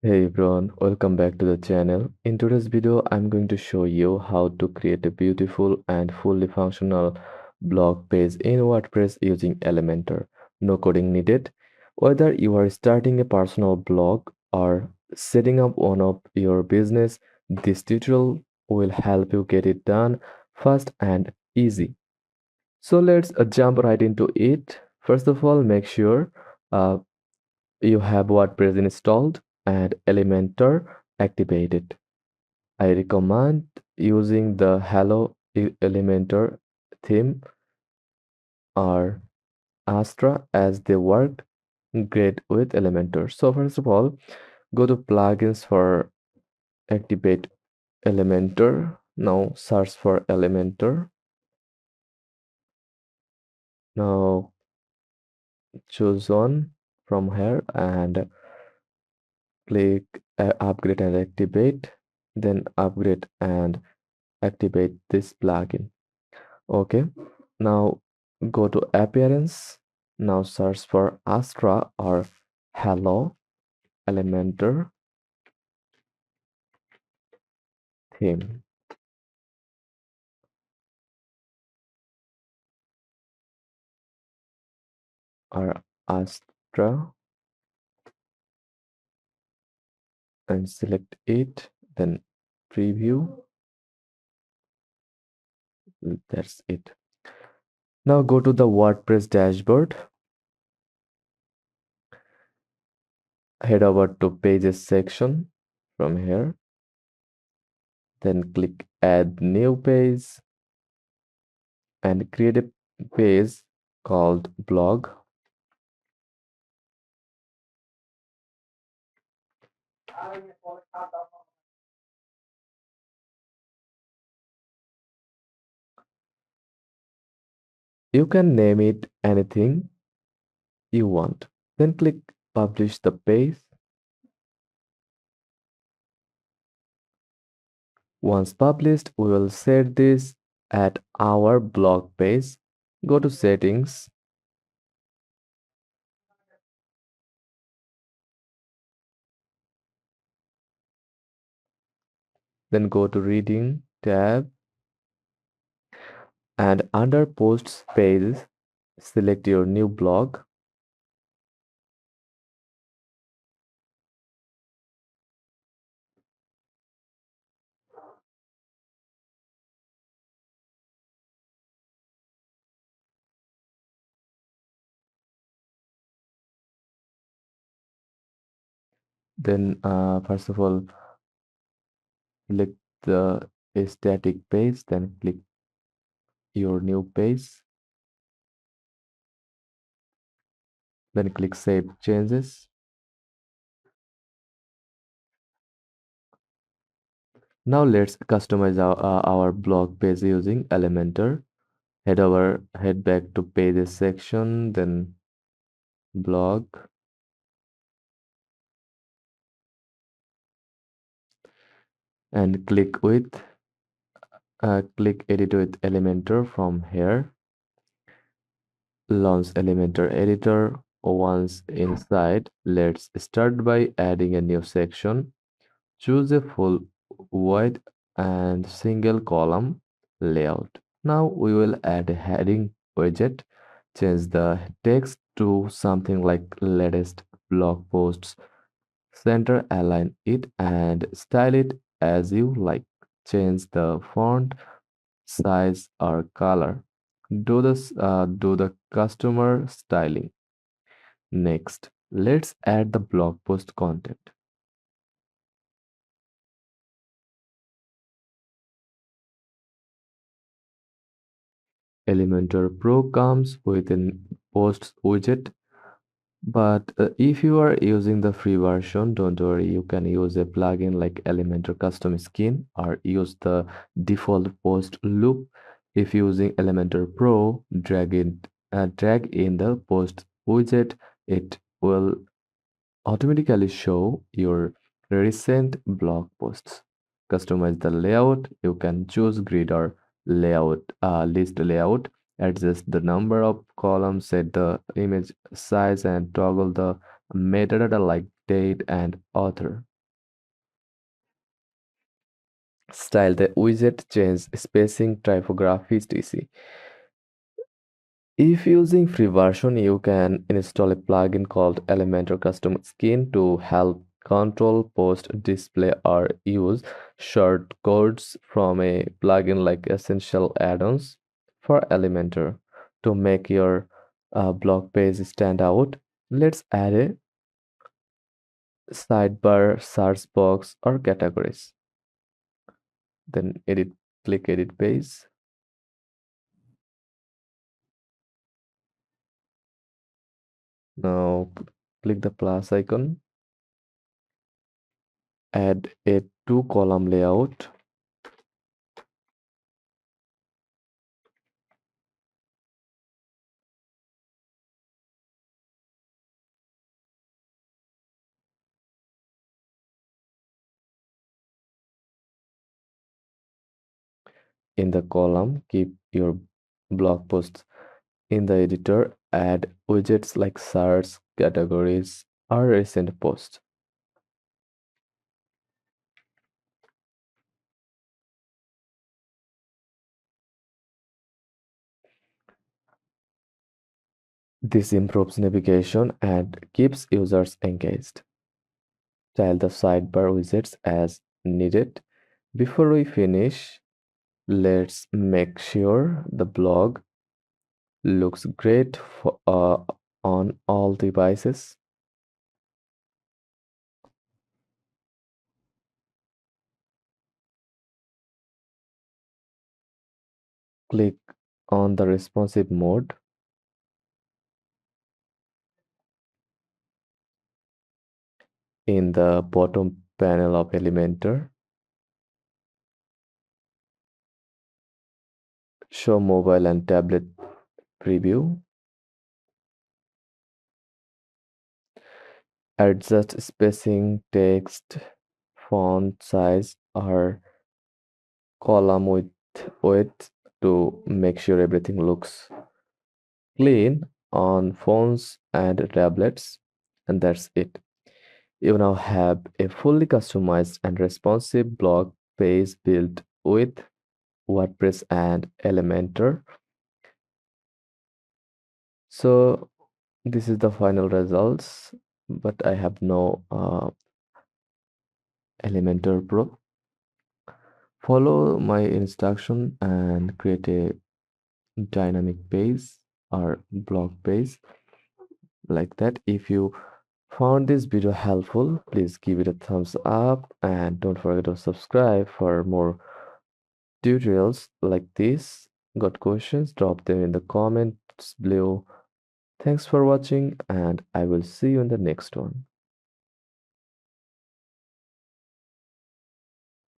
Hey everyone, welcome back to the channel. In today's video, I'm going to show you how to create a beautiful and fully functional blog page in WordPress using Elementor. No coding needed. Whether you are starting a personal blog or setting up one of your business, this tutorial will help you get it done fast and easy. So let's jump right into it. First of all, make sure uh, you have WordPress installed and Elementor activated. I recommend using the Hello Elementor theme or Astra as they work great with Elementor. So first of all, go to plugins for activate Elementor. Now search for Elementor. Now choose one from here and click upgrade and activate. Then upgrade and activate this plugin. Okay, now go to appearance. Now search for Astra or Hello Elementor theme or Astra and select it, then preview. That's it. Now go to the WordPress dashboard, head over to pages section from here, then click add new page and create a page called blog. You can name it anything you want. Then click publish the page. Once published, we will set this at our blog page. Go to settings, then go to reading tab and under posts page, select your new blog. Then first of all, select the static page, then click your new page, then click save changes. Now let's customize our blog page using Elementor. Head back to pages section, then blog, and click edit with Elementor from here. Launch Elementor editor. Once inside, let's start by adding a new section. Choose a full wide and single column layout. Now we will add a heading widget. Change the text to something like latest blog posts. Center align it and style it as you like. Change the font size or color. Do the customer styling. Next, let's add the blog post content. Elementor Pro comes with an posts widget, but if you are using the free version, don't worry, you can use a plugin like Elementor Custom Skin or use the default post loop. If using Elementor Pro, drag in the post widget, it will automatically show your recent blog posts. Customize the layout. You can choose grid or list layout. Adjust the number of columns, set the image size, and toggle the metadata like date and author. Style the widget, change spacing, typography, etc. If using free version, you can install a plugin called Elementor Custom Skin to help control, post, display, or use short codes from a plugin like Essential Add-ons for Elementor to make your blog page stand out. Let's add a sidebar, search box, or categories. Then click edit page. Now click the plus icon. Add a two column layout. In the column, keep your blog posts. In the editor, add widgets like search, categories, or recent posts. This improves navigation and keeps users engaged. Style the sidebar widgets as needed. Before we finish, let's make sure the blog looks great on all devices. Click on the responsive mode. In the bottom panel of Elementor, show mobile and tablet preview. Adjust spacing, text, font size, or column width to make sure everything looks clean on phones and tablets. And that's it. You now have a fully customized and responsive blog page built with WordPress and Elementor. So this is the final results, but I have no Elementor Pro. Follow my instruction and create a dynamic page or blog page like that. If you found this video helpful, please give it a thumbs up and don't forget to subscribe for more tutorials like this. Got questions? Drop them in the comments below. Thanks for watching, and I will see you in the next one.